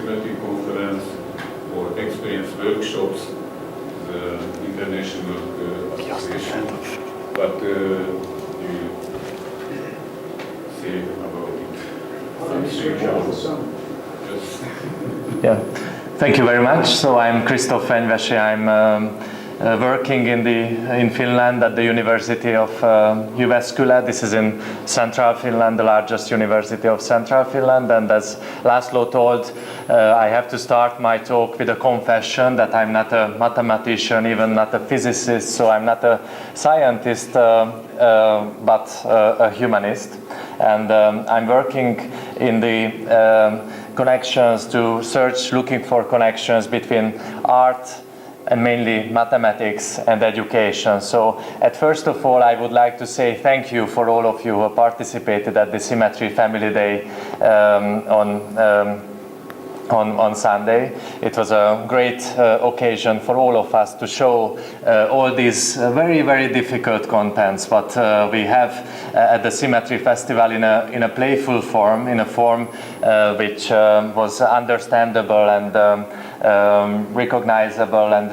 Symmetry conference or experience workshops, the international association. What you say about it? Yeah, thank you very much. So I'm Kristóf Fenyvesi. I'm working in Finland at the University of Jyväskylä. This is in central Finland, the largest university of central Finland. And as Laszlo told, I have to start my talk with a confession that I'm not a mathematician, even not a physicist. So I'm not a scientist, but a humanist. And I'm working in the connections to search, looking for connections between art and mainly mathematics and education. So first of all, I would like to say thank you for all of you who participated at the Symmetry Family Day on Sunday. It was a great occasion for all of us to show all these very, very difficult contents what we have at the Symmetry Festival in a playful form, in a form which was understandable and recognizable and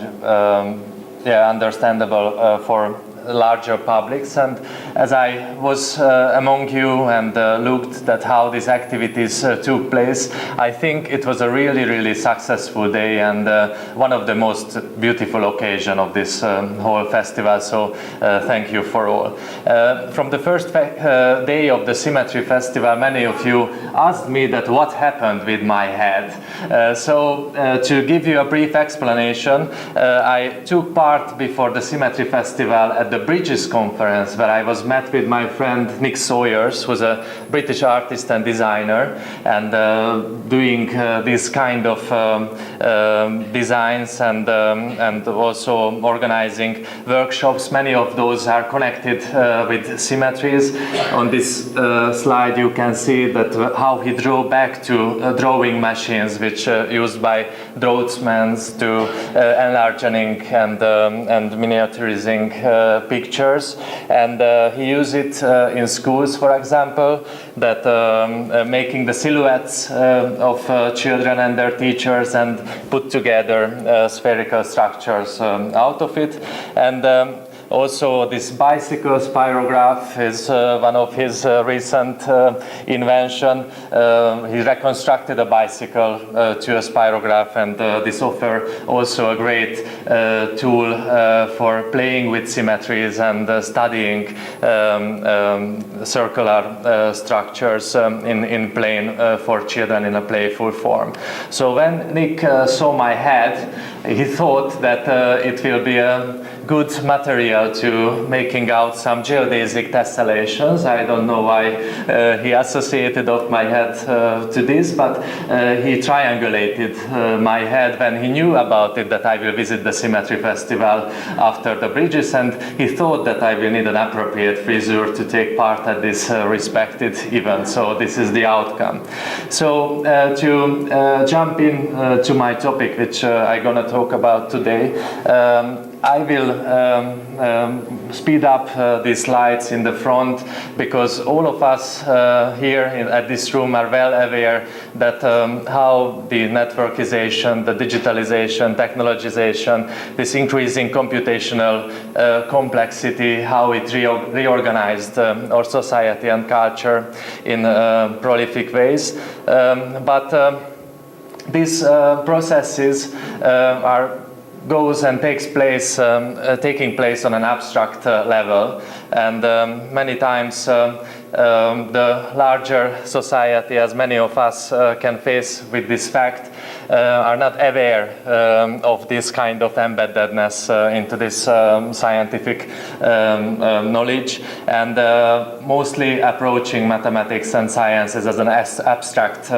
understandable for larger publics. And as I was among you and looked at how these activities took place, I think it was a really, really successful day and one of the most beautiful occasions of this whole festival. So thank you for all. From the first day of the Symmetry Festival, many of you asked me that what happened with my head. So to give you a brief explanation, I took part before the Symmetry Festival at the Bridges conference, where I was met with my friend Nick Sawyers, who's a British artist and designer, and doing this kind of designs and also organizing workshops. Many of those are connected with Symmetries. On this slide you can see that how he drew back to drawing machines which used by draughtsmen to enlarging and miniaturizing pictures, and he used it in schools, for example, that making the silhouettes of children and their teachers and put together spherical structures out of it. And also, this bicycle spirograph is one of his recent invention. He reconstructed a bicycle to a spirograph, and this offers also a great tool for playing with symmetries and studying circular structures in plane for children in a playful form. So when Nick saw my head, he thought that it will be a good material to making out some geodesic tessellations. I don't know why he associated of my head to this, but he triangulated my head when he knew about it, that I will visit the Symmetry Festival after the Bridges, and he thought that I will need an appropriate frisure to take part at this respected event. So this is the outcome. So to jump in to my topic, which I'm gonna talk about today, I will speed up these slides in the front, because all of us here at this room are well aware that how the networkization, the digitalization, technologization, this increasing computational complexity, how it reorganized our society and culture in prolific ways. But these processes are goes and taking place on an abstract level, and many times the larger society, as many of us can face with this fact, are not aware of this kind of embeddedness into this scientific knowledge, and mostly approaching mathematics and sciences as an abstract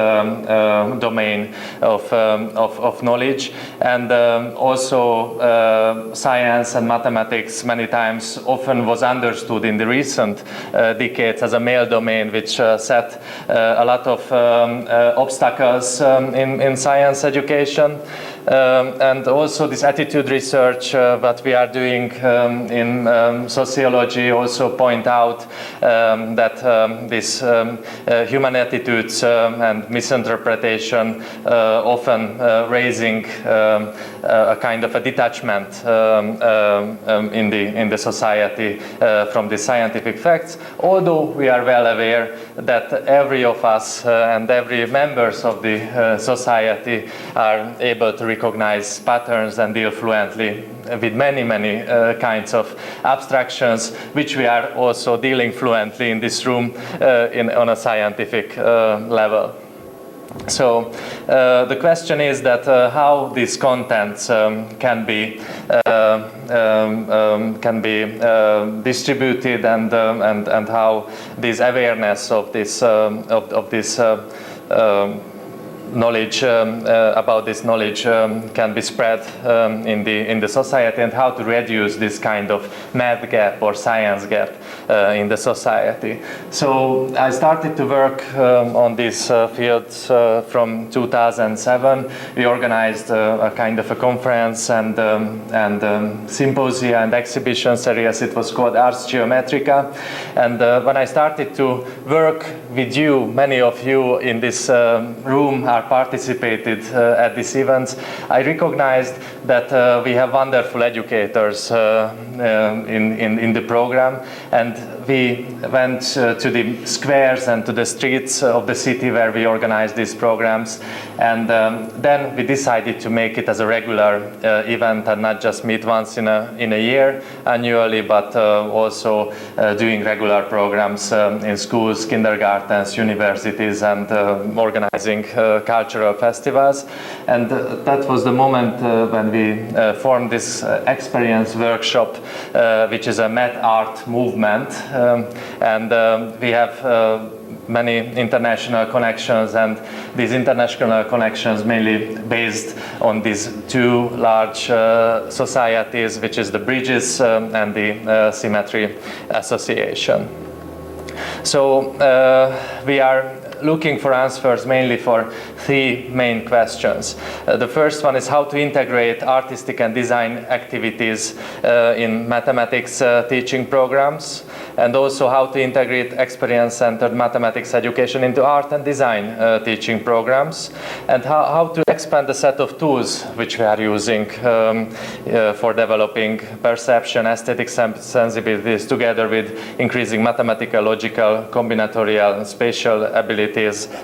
domain of knowledge. And also science and mathematics many times often was understood in the recent decades as a male domain, which set a lot of obstacles in science education. And also this attitude research that we are doing in sociology also point out that this human attitudes and misinterpretation often raising a kind of a detachment in the society from the scientific facts, although we are well aware that every of us and every members of the society are able to recognize patterns and deal fluently with many kinds of abstractions, which we are also dealing fluently in this room on a scientific level. So the question is that how these contents can be distributed and how this awareness of this knowledge about this knowledge can be spread in the society, and how to reduce this kind of math gap or science gap in the society. So I started to work on these fields from 2007. We organized a kind of a conference and symposia and exhibition series. It was called Ars Geometrica. And when I started to work with you, many of you in this room are participated at these events, I recognized that we have wonderful educators in the program, and we went to the squares and to the streets of the city where we organized these programs, and then we decided to make it as a regular event and not just meet once in a year annually, but also doing regular programs in schools, kindergartens, universities, and organizing cultural festivals. And that was the moment when we formed this experience workshop, which is a math art movement, and we have many international connections, and these international connections mainly based on these two large societies, which is the Bridges and the Symmetry Association. So we are looking for answers mainly for three main questions. The first one is how to integrate artistic and design activities in mathematics teaching programs, and also how to integrate experience-centered mathematics education into art and design teaching programs, and how to expand the set of tools which we are using for developing perception, aesthetic sensibilities, together with increasing mathematical, logical, combinatorial, spatial abilities,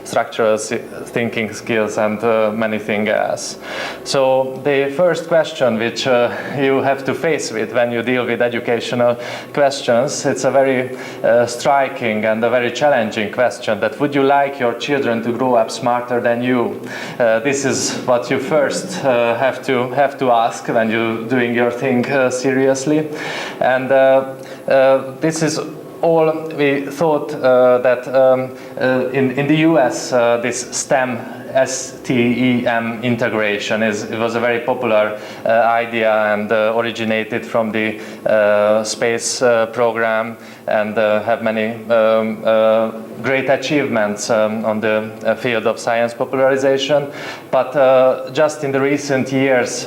structural thinking skills, and many things else. So the first question which you have to face with when you deal with educational questions, it's a very striking and a very challenging question, that would you like your children to grow up smarter than you? This is what you first have to ask when you're doing your thing seriously. And this is all we thought that in the US this STEM integration it was a very popular idea, and originated from the space program, and have many great achievements on the field of science popularization. But just in the recent years,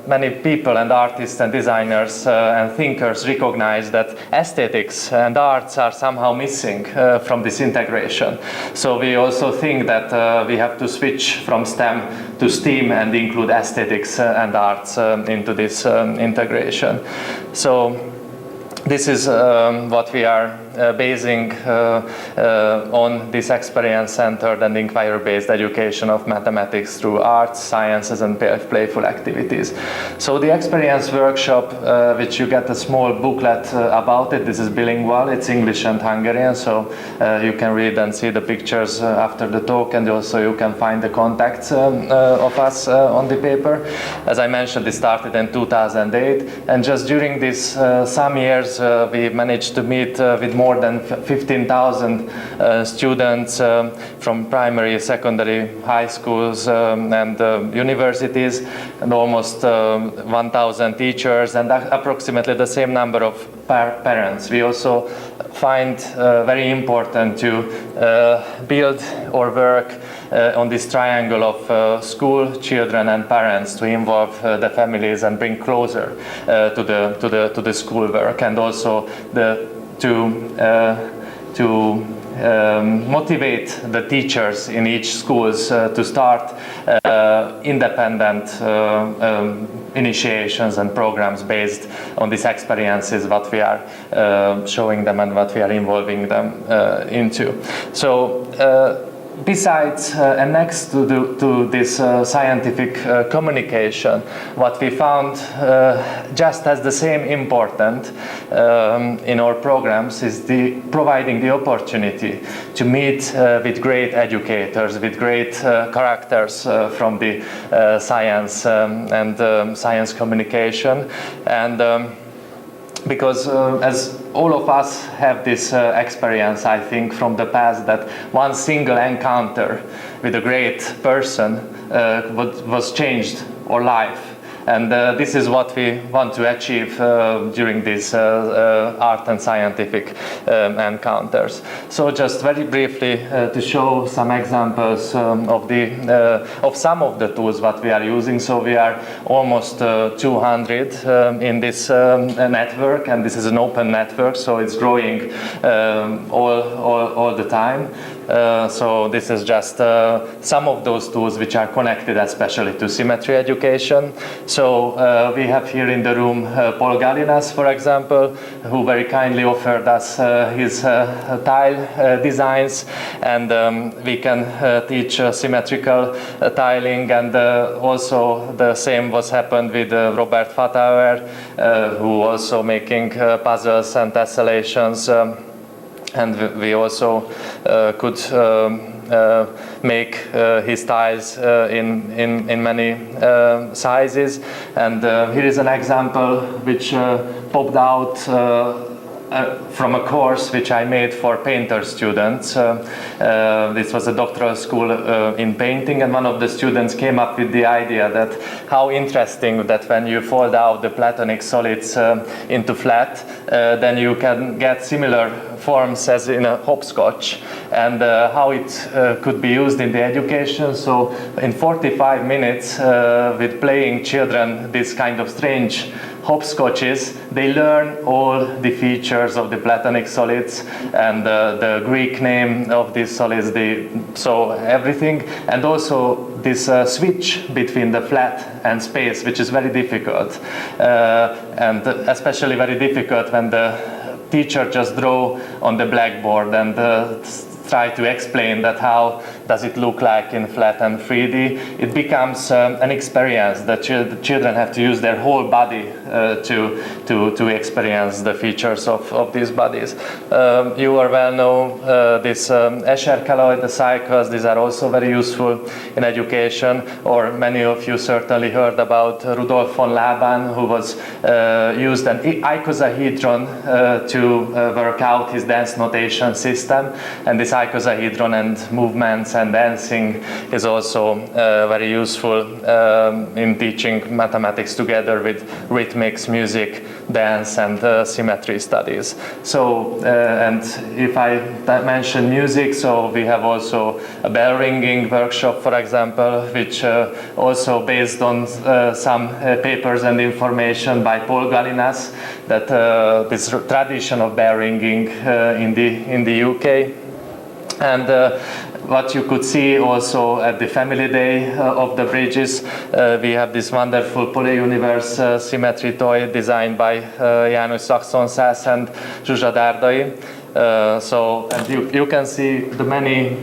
many people and artists and designers and thinkers recognize that aesthetics and arts are somehow missing from this integration. So we also think that we have to switch from STEM to STEAM and include aesthetics and arts into this integration. So this is what we are basing on this experience-centered and inquiry-based education of mathematics through arts, sciences, and playful activities. So the experience workshop, which you get a small booklet about it, this is bilingual, it's English and Hungarian, so you can read and see the pictures after the talk, and also you can find the contacts of us on the paper. As I mentioned, it started in 2008, and just during these some years we managed to meet with more than 15,000 students from primary, secondary, high schools and universities, and almost 1,000 teachers, and approximately the same number of parents. We also find very important to build or work on this triangle of school, children and parents, to involve the families and bring closer to the school work, and also to motivate the teachers in each schools to start independent initiations and programs based on these experiences what we are showing them and what we are involving them into. So besides and next to this scientific communication, what we found just as the same important in our programs is providing the opportunity to meet with great educators, with great characters from the science and science communication. And because as all of us have this experience, I think, from the past, that one single encounter with a great person was changed our life. And this is what we want to achieve during these art and scientific encounters. So just very briefly to show some examples of some of the tools that we are using. So we are almost 200 in this network, and this is an open network, so it's growing all the time. So this is just some of those tools which are connected especially to symmetry education. So we have here in the room Paul Gallinas, for example, who very kindly offered us his tile designs, and we can teach symmetrical tiling, and also the same was happened with Robert Fatauer, who also making puzzles and tessellations. And we also could make his tiles in many sizes. And here is an example which popped out from a course which I made for painter students. This was a doctoral school in painting, and one of the students came up with the idea that how interesting that when you fold out the platonic solids into flat, then you can get similar forms as in a hopscotch, and how it could be used in the education. So in 45 minutes with playing children this kind of strange hopscotches, they learn all the features of the platonic solids and the Greek name of these solids, so everything, and also this switch between the flat and space, which is very difficult, and especially very difficult when the teacher just draw on the blackboard and try to explain that how does it look like in flat and 3D. It becomes an experience that children have to use their whole body to experience the features of these bodies. You are well know this Escher colloid cycles. These are also very useful in education, or many of you certainly heard about Rudolf von Laban, who was used an icosahedron to work out his dance notation system, and this icosahedron and movements and dancing is also very useful in teaching mathematics together with rhythmics, music, dance, and symmetry studies. So, and if I mention music, so we have also a bell ringing workshop, for example, which also based on some papers and information by Paul Gallinas, that this tradition of bell ringing in the UK. And what you could see also at the Family Day of the Bridges, we have this wonderful Polyuniverse symmetry toy designed by János Saxonszász and Zsuzsa Dárdai. So and you can see the many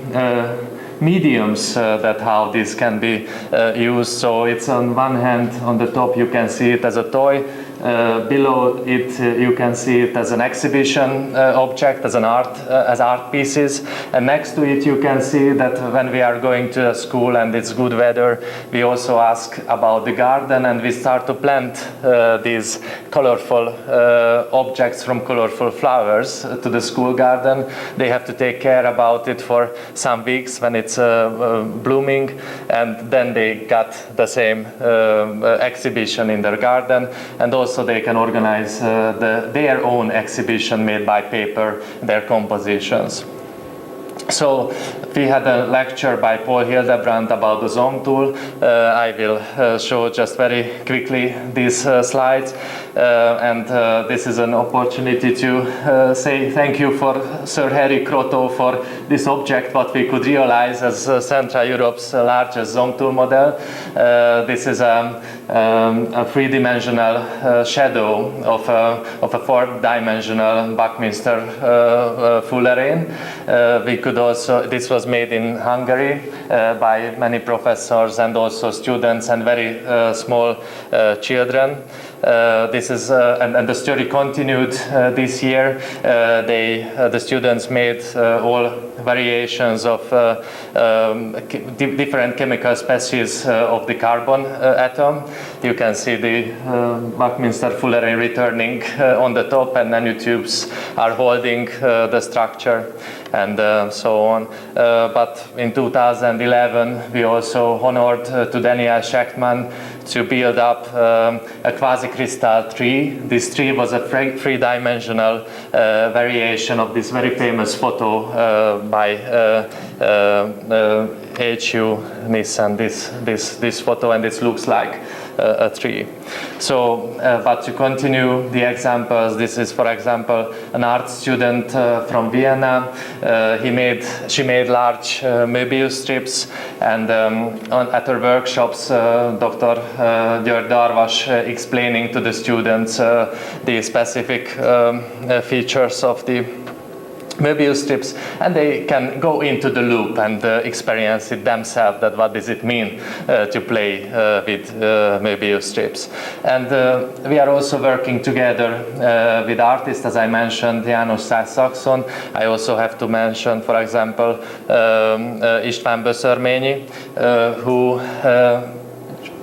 mediums that how this can be used. So it's on one hand, on the top you can see it as a toy, Below it, you can see it as an exhibition object, as art pieces. And next to it, you can see that when we are going to a school and it's good weather, we also ask about the garden, and we start to plant these colorful objects from colorful flowers to the school garden. They have to take care about it for some weeks when it's blooming, and then they got the same exhibition in their garden, and also they can organize their own exhibition made by paper, their compositions. So we had a lecture by Paul Hildebrand about the zoom tool. I will show just very quickly these slides. This is an opportunity to say thank you for Sir Harry Kroto for this object, what we could realize as Central Europe's largest zoom tool model. This is a three-dimensional shadow of a four-dimensional Buckminster Fullerene. We could also, this was made in Hungary by many professors and also students and very small children. This is and the story continued this year. The students made all variations of different chemical species of the carbon atom. You can see the Buckminster Fullerene returning on the top, and nanotubes are holding the structure, and so on. But in 2011, we also honored to Daniel Schechtman to build up a quasi-crystal tree. This tree was a three-dimensional variation of this very famous photo by H.U. Nissen, this photo, and this looks like a tree. So, but to continue the examples, this is, for example, an art student from Vienna. She made large Möbius strips, and at her workshops, Dr. György was explaining to the students the specific features of the Möbius strips, and they can go into the loop and experience it themselves, that what does it mean to play with Möbius strips. And we are also working together with artists, as I mentioned, János Szász-Saxon. I also have to mention, for example, István Böszörményi, who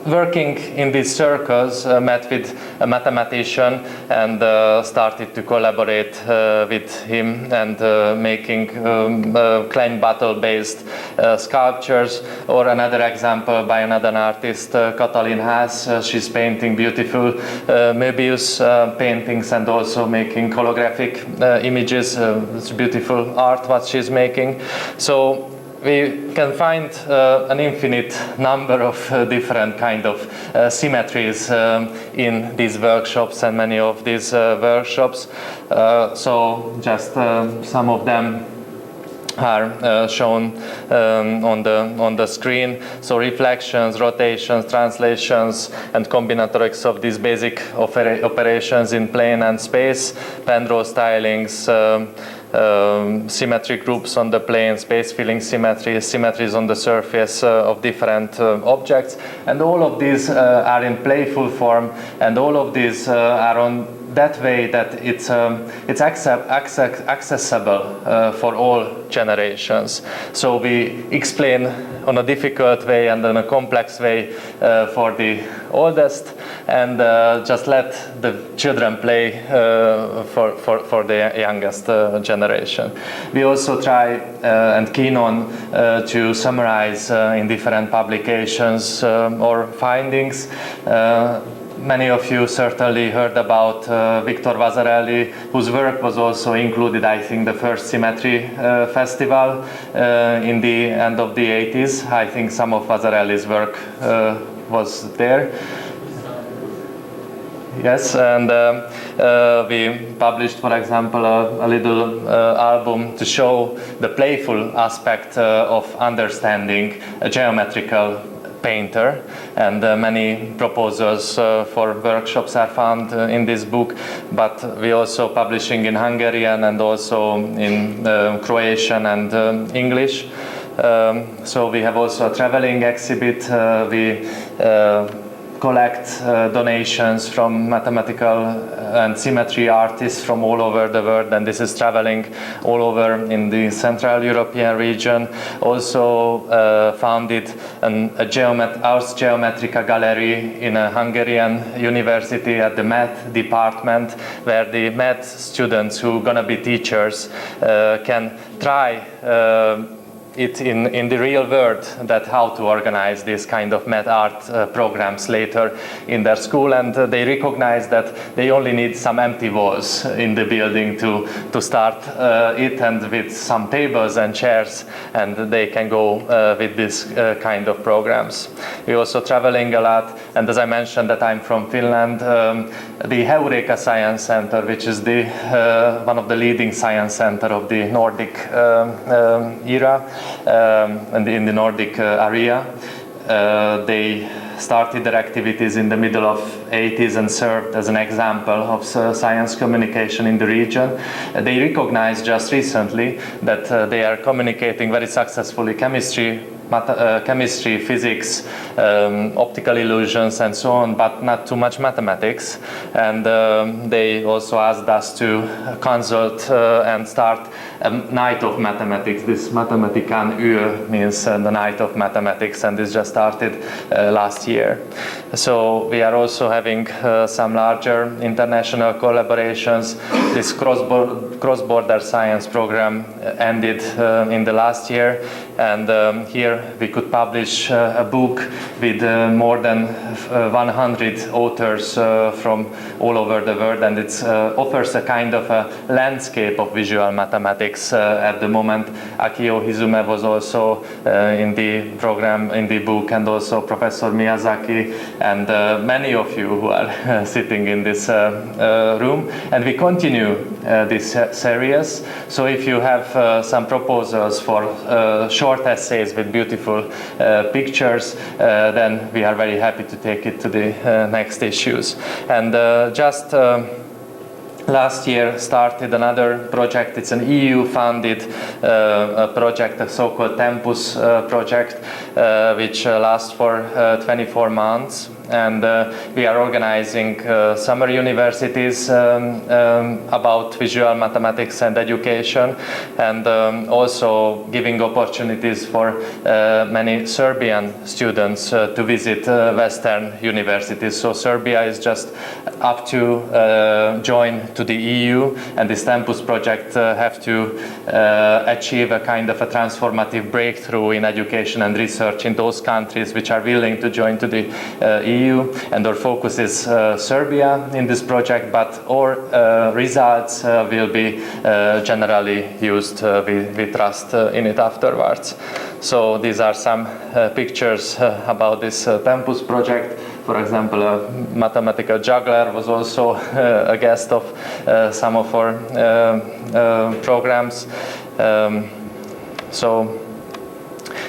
working in these circles, met with a mathematician and started to collaborate with him and making claim battle-based sculptures. Or another example by another artist, Katalin Haas. She's painting beautiful Möbius paintings and also making holographic images. It's beautiful art what she's making. So we can find an infinite number of different kind of symmetries in these workshops and many of these workshops. So just some of them are shown on the screen. So reflections, rotations, translations, and combinatorics of these basic operations in plane and space, Penrose stylings, symmetry groups on the plane, space filling symmetries, symmetries on the surface of different objects, and all of these are in playful form, and all of these are on that way that it's accessible for all generations. So we explain on a difficult way and in a complex way for the oldest, and just let the children play for the youngest generation. We also try and keen on to summarize in different publications or findings. Many of you certainly heard about Victor Vasarely, whose work was also included, I think, the first Symmetry Festival in the end of the 80s. I think some of Vasarely's work was there. Yes, and we published, for example, a little album to show the playful aspect of understanding a geometrical painter, and many proposals for workshops are found in this book, but we also publishing in Hungarian and also in Croatian and English. So we have also a traveling exhibit. We collect donations from mathematical and symmetry artists from all over the world, and this is traveling all over in the Central European region. Also founded Ars Geometrica gallery in a Hungarian university at the math department, where the math students who are gonna be teachers can try it in the real world, that how to organize this kind of math art programs later in their school, and they recognize that they only need some empty walls in the building to start it, and with some tables and chairs, and they can go with this kind of programs. We're also traveling a lot, and as I mentioned that I'm from Finland, the Heureka Science Center, which is the one of the leading science center of the Nordic era, and in the Nordic area. They started their activities in the middle of 80s and served as an example of science communication in the region. They recognized just recently that they are communicating very successfully chemistry, physics, optical illusions and so on, but not too much mathematics. And they also asked us to consult and start a night of mathematics. This Mathematikan Yö means the night of mathematics, and this just started last year. So we are also having some larger international collaborations. This cross-border science program ended in the last year, and here we could publish a book with more than 100 authors from all over the world, and it offers a kind of a landscape of visual mathematics at the moment. Akio Hizume was also in the program, in the book, and also Professor Miyazaki, and many of you who are sitting in this room. And we continue this series. So if you have some proposals for short essays with beautiful pictures, then we are very happy to take it to the next issues. And just last year started another project. It's an EU-funded project, a so-called Tempus project, which lasts for 24 months. And we are organizing summer universities about visual mathematics and education, and also giving opportunities for many Serbian students to visit Western universities. So Serbia is just up to join to the EU, and this Tempus project have to achieve a kind of a transformative breakthrough in education and research in those countries which are willing to join to the EU, and our focus is Serbia in this project, but our results will be generally used. We trust in it afterwards. So these are some pictures about this Tempus project. For example, a mathematical juggler was also a guest of some of our programs. So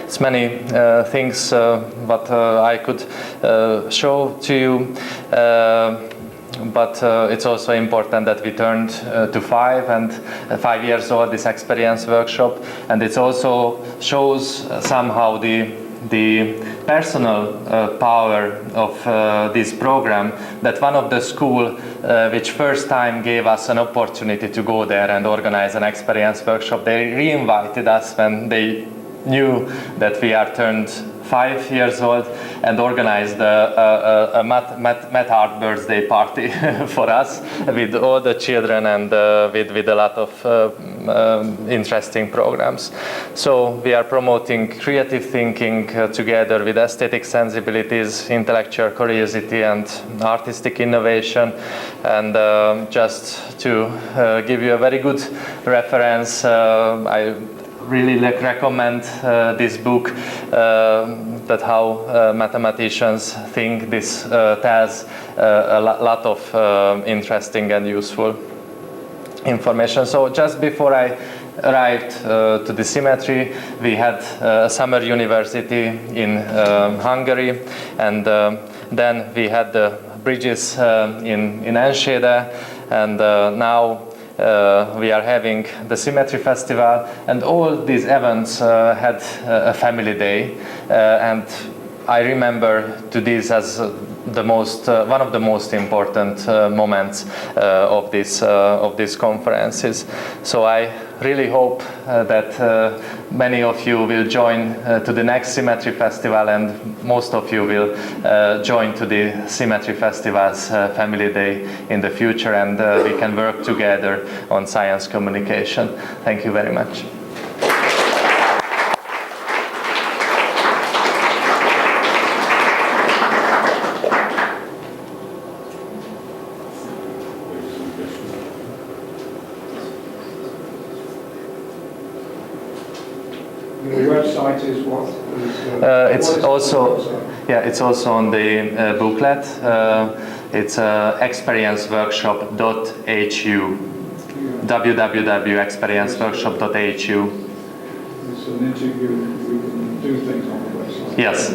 it's many things what I could show to you, but it's also important that we turned to 5 years old, this experience workshop, and it also shows somehow the personal power of this program, that one of the school which first time gave us an opportunity to go there and organize an experience workshop, they re-invited us when they knew that we are turned 5 years old, and organized a math art birthday party for us with all the children, and with a lot of interesting programs. So we are promoting creative thinking together with aesthetic sensibilities, intellectual curiosity, and artistic innovation. And just to give you a very good reference, I really recommend this book, that how mathematicians think. This tells a lot of interesting and useful information. So just before I arrived to the Symmetry, we had a summer university in Hungary, and then we had the bridges in Enschede, and now we are having the Symmetry Festival, and all these events had a family day, and I remember to this as the most one of the most important moments of these conferences. So I really hope that many of you will join to the next Symmetry Festival, and most of you will join to the Symmetry Festival's Family Day in the future, and we can work together on science communication. Thank you very much. The website is what? It's also on the booklet. It's experienceworkshop.hu. www.experienceworkshop.hu. It's an interview. We can do things on the website. Yes.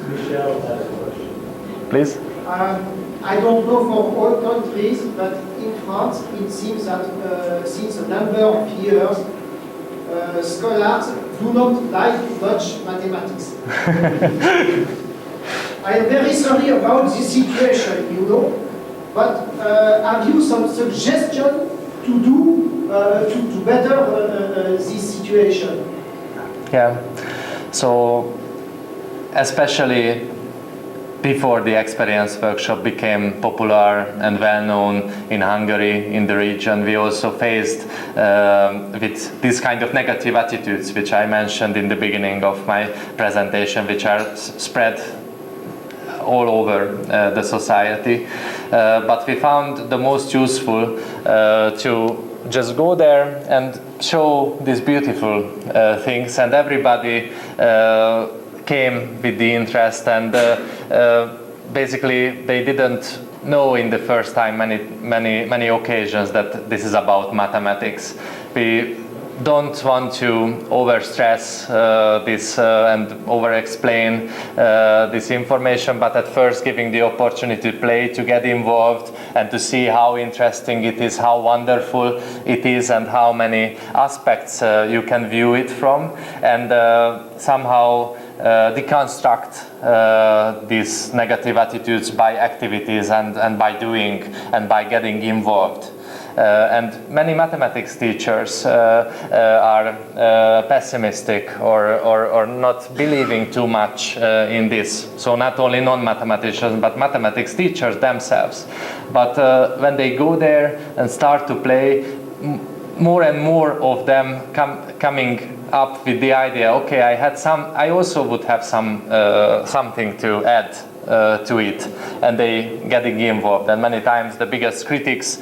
Michelle has a question. Please. I don't know for all countries, but in France it seems that since a number of years scholars do not like much mathematics. I am very sorry about this situation, you know, but have you some suggestion to do to better this situation? Yeah. So, especially before the experience workshop became popular and well known in Hungary, in the region, we also faced with this kind of negative attitudes, which I mentioned in the beginning of my presentation, which are spread all over the society. But we found the most useful to just go there and show these beautiful things, and everybody came with the interest, and basically they didn't know in the first time many occasions that this is about mathematics. We don't want to overstress this and over-explain this information, but at first giving the opportunity to play, to get involved, and to see how interesting it is, how wonderful it is, and how many aspects you can view it from, and somehow deconstruct these negative attitudes by activities and by doing and by getting involved. And many mathematics teachers are pessimistic or not believing too much in this. So not only non-mathematicians, but mathematics teachers themselves. But when they go there and start to play, more and more of them coming up with the idea, okay, I also would have something to add to it, and they getting involved, and many times the biggest critics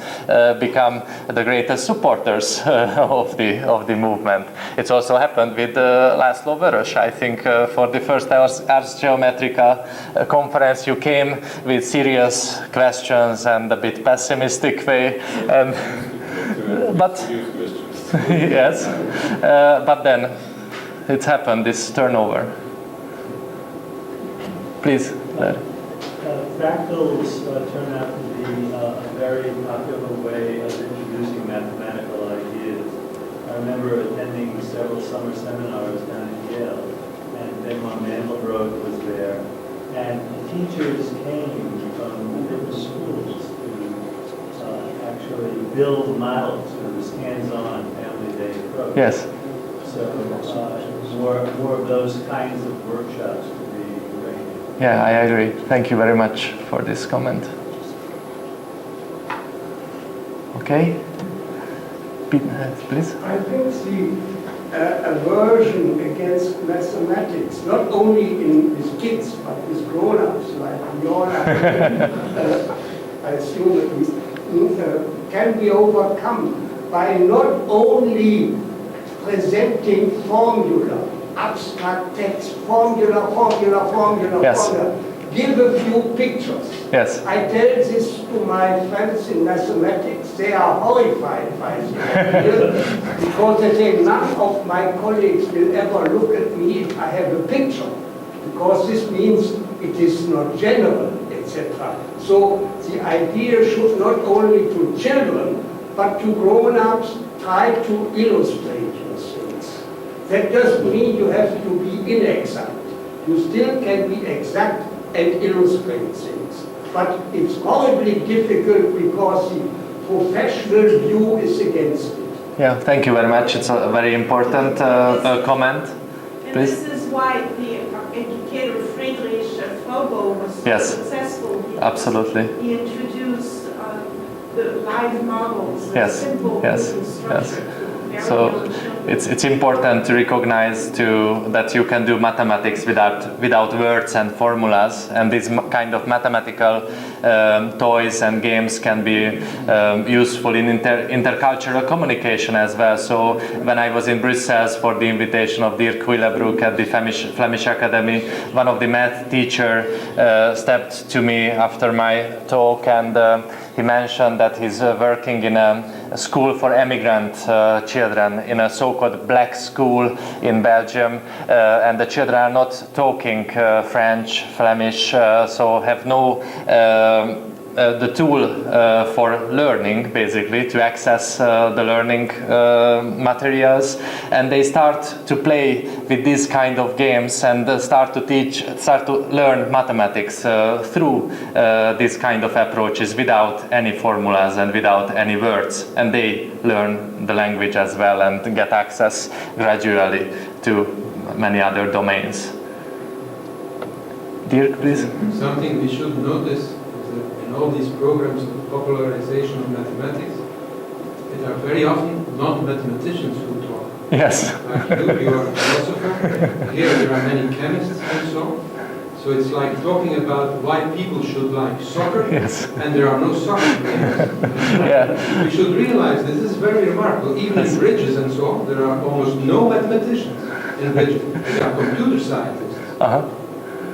become the greatest supporters of the movement. It's also happened with László Vörös. I think for the first Ars Geometrica conference you came with serious questions and a bit pessimistic way, and but yes, but then it's happened, this turnover. Please. Fractals turn out to be a very popular way of introducing mathematical ideas. I remember attending several summer seminars down at Yale, and Benoit Mandelbrot was there, and teachers came from different schools to actually build models with this hands-on family day approach. Yes. So more of those kinds of workshops. Yeah, I agree. Thank you very much for this comment. Okay? Please? I think the aversion against mathematics, not only with kids, but with grown-ups, like we all have, I assume that can be overcome by not only presenting formula, abstract text, formula. Yes. Give a few pictures. Yes. I tell this to my friends in mathematics. They are horrified by this because they say none of my colleagues will ever look at me if I have a picture, because this means it is not general, etc. So the idea should not only to children, but to grown-ups try to illustrate your things. That doesn't mean you have to be inexact. You still can be exact and illustrate things. But it's horribly difficult because the professional view is against it. Yeah, thank you very much. It's a very important comment. And Please. this is why the educator Friedrich Frobo was so Yes. successful. Absolutely. He introduced the live models, the Yes, simple yes, written structure. yes. to very So young children. it's important to recognize that you can do mathematics without words and formulas, and these kind of mathematical toys and games can be useful in intercultural communication as well. So when I was in Brussels for the invitation of Dirk Willebroek at the Flemish Academy, one of the math teacher stepped to me after my talk, and he mentioned that he's working in a school for immigrant children, in a so-called black school in Belgium, and the children are not talking French, Flemish, so have no the tool for learning, basically, to access the learning materials, and they start to play with these kind of games and start to learn mathematics through these kind of approaches without any formulas and without any words, and they learn the language as well and get access gradually to many other domains. Dirk, please. Something we should notice is that in all these programs of popularization of mathematics, it are very often non-mathematicians who talk. Yes. Like you are a philosopher, here there are many chemists and so on. So it's like talking about why people should like soccer, Yes. and there are no soccer games. Yeah. We should realize this is very remarkable. Even in bridges and so on, there are almost no mathematicians in bridges. There are computer scientists. Uh-huh.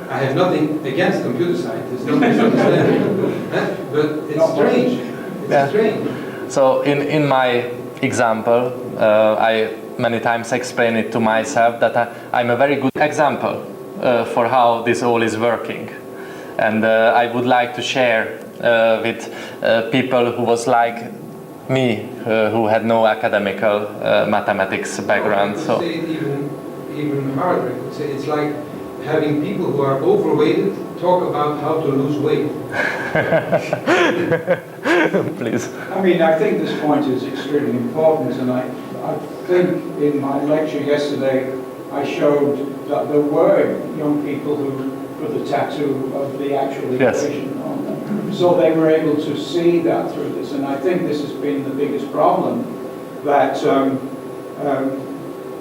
I have nothing against computer scientists, don't misunderstand me. But it's strange. It's Yeah. strange. So in my example, I many times explain it to myself that I'm a very good example for how this all is working. And I would like to share with people who was like me, who had no academical mathematics background. I So. could say it even harder. I could say it's like having people who are overweighted talk about how to lose weight. Please. I mean, I think this point is extremely important, and I think in my lecture yesterday I showed that there were young people who put the tattoo of the actual Yes. equation on them. So they were able to see that through this, and I think this has been the biggest problem, that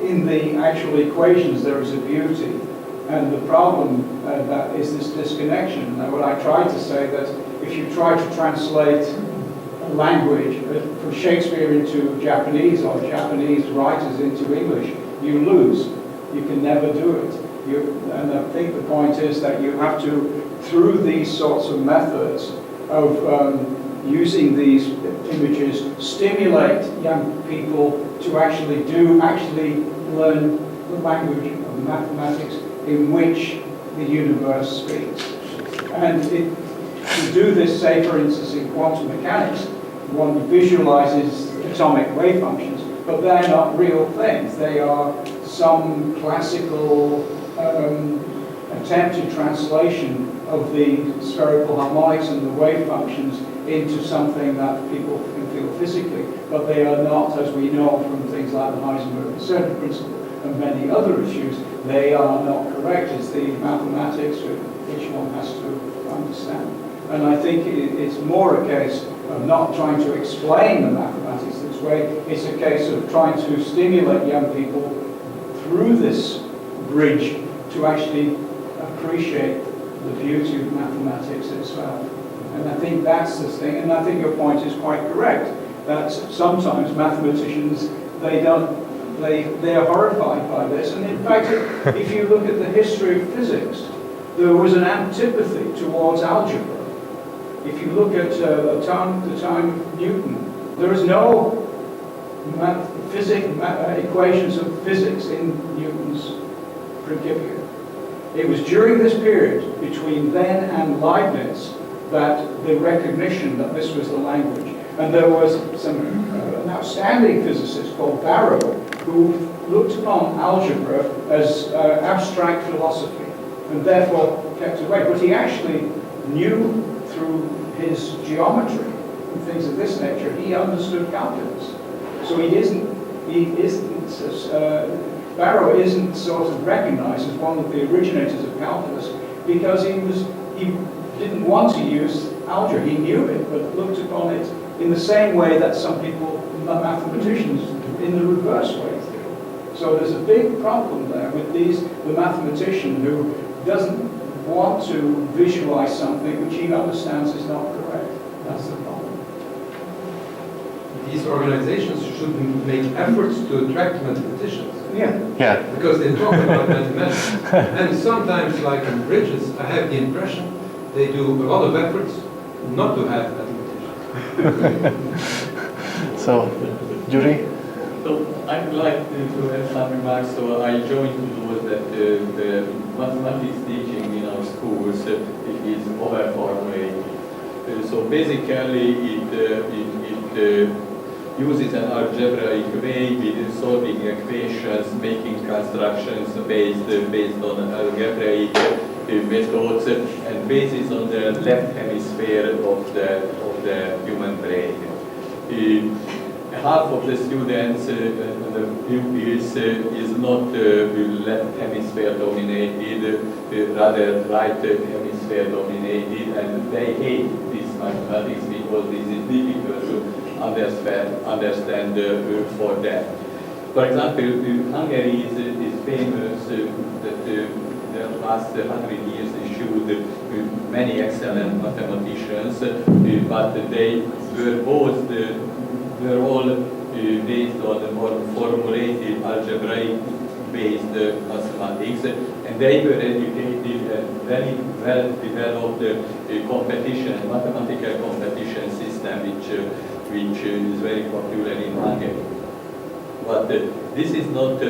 in the actual equations there is a beauty, and the problem that is this disconnection. Now, what I tried to say that if you try to translate a language from Shakespeare into Japanese or Japanese writers into English, you lose. You can never do it. And I think the point is that you have to, through these sorts of methods of using these images, stimulate young people to actually learn the language of mathematics in which the universe speaks. And to do this, say for instance in quantum mechanics, one visualizes atomic wave functions, but they're not real things. They are some classical attempted translation of the spherical harmonics and the wave functions into something that people can feel physically, but they are not, as we know from things like the Heisenberg uncertainty principle and many other issues, they are not correct. It's the mathematics which one has to understand. And I think it's more a case of not trying to explain the mathematics this way. It's a case of trying to stimulate young people through this bridge to actually appreciate the beauty of mathematics itself. And I think that's the thing, and I think your point is quite correct, that sometimes mathematicians, they are horrified by this. And in fact, if you look at the history of physics, there was an antipathy towards algebra. If you look at the time of Newton, there is no equations of physics in Newton's Principia. It was during this period, between then and Leibniz, that the recognition that this was the language. And there was an outstanding physicist called Barrow, who looked upon algebra as abstract philosophy and therefore kept away. But he actually knew through his geometry and things of this nature, he understood calculus. So Barrow isn't sort of recognized as one of the originators of calculus because he didn't want to use algebra. He knew it, but looked upon it in the same way that some people, mathematicians, in the reverse way do. So there's a big problem there with the mathematician who doesn't want to visualize something which he understands is not correct. That's the problem. These organizations should make efforts to attract mathematicians. Yeah. Because they talk about mathematics. And sometimes, like in Bridges, I have the impression they do a lot of efforts not to have mathematicians. So, Yuri? So I would like to have some remarks. So I joined to those that the mathematics teaching in our schools is over-formulated. So basically it uses an algebraic way with solving equations, making constructions based on algebraic methods, and basis on the left hemisphere of the human brain. Half of the students and the pupils is not left hemisphere dominated, rather right hemisphere dominated, and they hate this mathematics because this is difficult to understand for them. For example, Hungary is famous that the last 100 years issued many excellent mathematicians, but they were all based on the more formulated algebraic-based mathematics, and they were educated and very well developed mathematical competition system, which is very popular in Hungary. But this is not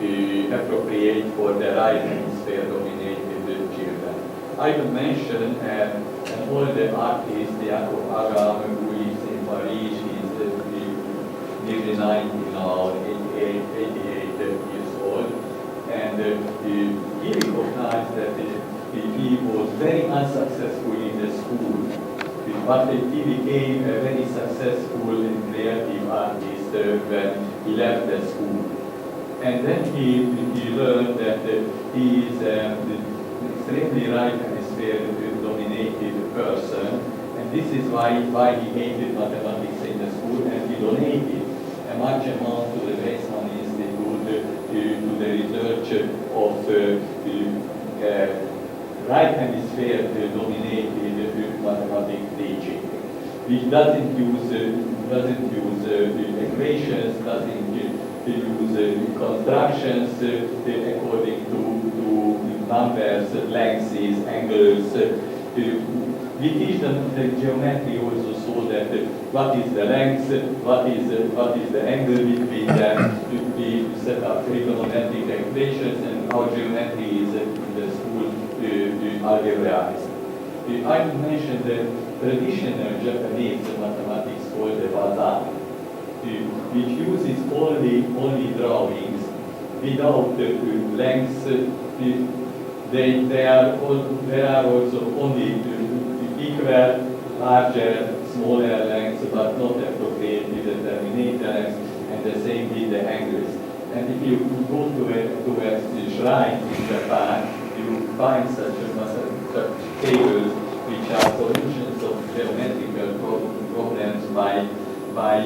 appropriate for the right hemisphere dominated children. I will mention an older artist, Jakob Agam, who is in Paris. He's nearly 90 now, 88 years old, and he recognized that he was very unsuccessful in the school, but he became a very successful and creative artist when he left the school. And then he learned that he is an extremely right hemisphere dominated person, and this is why he hated mathematics in the school, and he donated a large amount to the Weizmann Institute to the research of right hemisphere dominated mathematics teaching, which doesn't use equations, doesn't use constructions according to numbers, lengths, angles. We teach them the geometry also, so that what is the length, what is the angle between them. We set up trigonometric equations, and our geometry is in the school algebraized. I mentioned the traditional Japanese mathematics called the Wazan, which uses only drawings without lengths. There are also only equal, larger, smaller lengths, but not appropriate with the terminator lengths, and the same with the angles. And if you go to a shrine in Japan, you find such tables which are solutions of geometrical problems by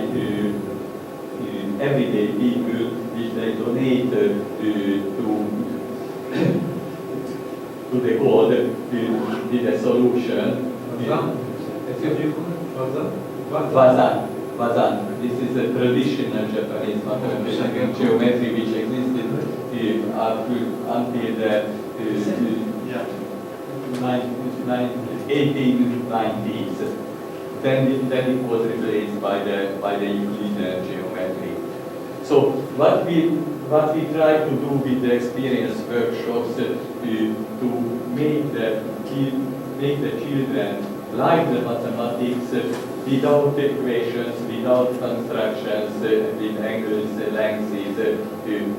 everyday people, which they donate to the god with a solution. Wazan. This is a traditional Japanese mathematical geometry which existed until the 1890s. Then it was replaced by the Euclidean geometry. So what we try to do with the experience workshops to make the children like the mathematics without equations, without constructions, with angles, lengths,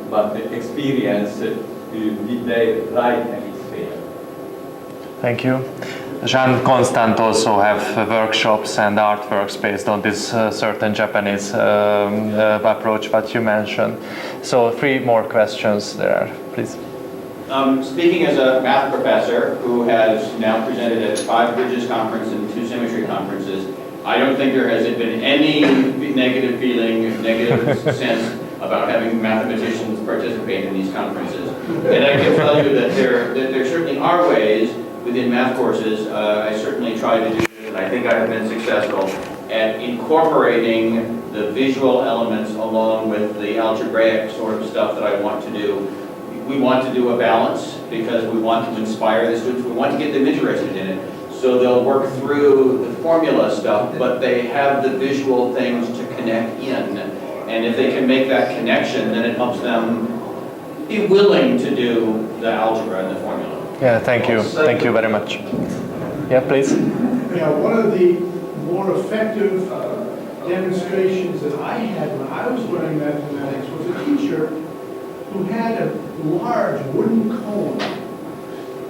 but experience with their right hemisphere. Thank you. Jean Constant also have workshops and artworks based on this certain Japanese approach that you mentioned. So 3 more questions there, please. Speaking as a math professor who has now presented at 5 Bridges conference and 2 Symmetry conferences, I don't think there has been any negative feeling, negative sense about having mathematicians participate in these conferences. And I can tell you that there certainly are ways within math courses, I certainly try to do this, and I think I have been successful at incorporating the visual elements along with the algebraic sort of stuff that I want to do. We want to do a balance because we want to inspire the students, we want to get them interested in it. So they'll work through the formula stuff, but they have the visual things to connect in. And if they can make that connection, then it helps them be willing to do the algebra and the formula. Yeah, thank you. Thank you very much. Yeah, please. Yeah, one of the more effective demonstrations that I had when I was learning mathematics was a teacher who had a large wooden cone,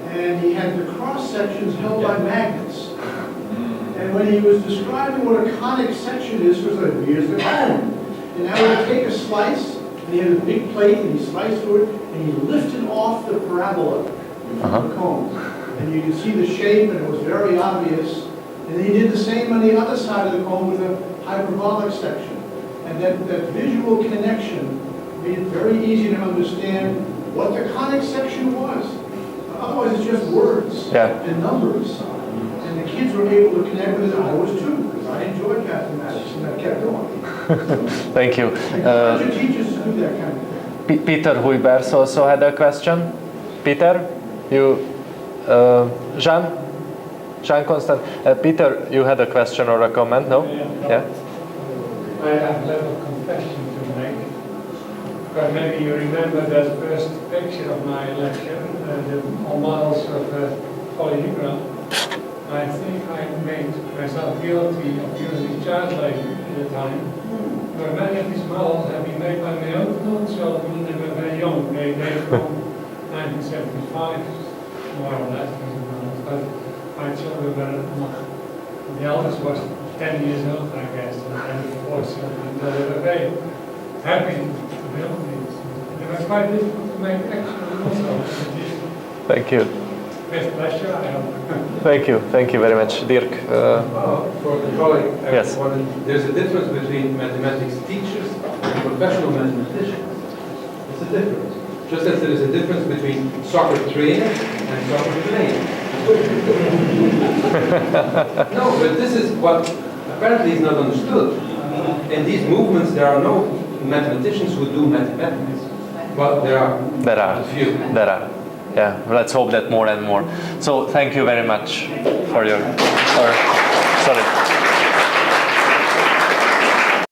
and he had the cross sections held by magnets. And when he was describing what a conic section is, he was like, here's the cone. And now he would take a slice, and he had a big plate, and he sliced through it, and he lifted off the parabola from the cone. And you could see the shape, and it was very obvious. And then he did the same on the other side of the cone with a hyperbolic section. And that visual connection made it very easy to understand what the conic section was. Otherwise, it's just words and numbers. And the kids were able to connect with it. I was too, because I enjoyed mathematics, and I kept going. Thank you. Encourage your teachers to do that kind of thing. Peter Huybers also had a question. Peter, you, Jean Constant. Peter, you had a question or a comment? No? Yeah. I have a little confession to make. But maybe you remember that first picture of my lecture, the models of polyhedron. I think I made myself guilty of using child labor at the time. But many of these models have been made by my own children when they were very young. They from 1975, more or less. But my children were not. The eldest was 10 years old, I guess, and the 4 children. They were very happy to build these. They were quite difficult to make actually also. Thank you. With pleasure, I hope. Thank you very much. Dirk? For the colleague, yes. There's a difference between mathematics teachers and professional mathematicians. It's a difference. Just as there is a difference between soccer trainers and soccer players. No, but this is what apparently is not understood. In these movements, there are no mathematicians who do mathematics, but there are a few. There are. Yeah, let's hope that more and more. So thank you very much for your... sorry.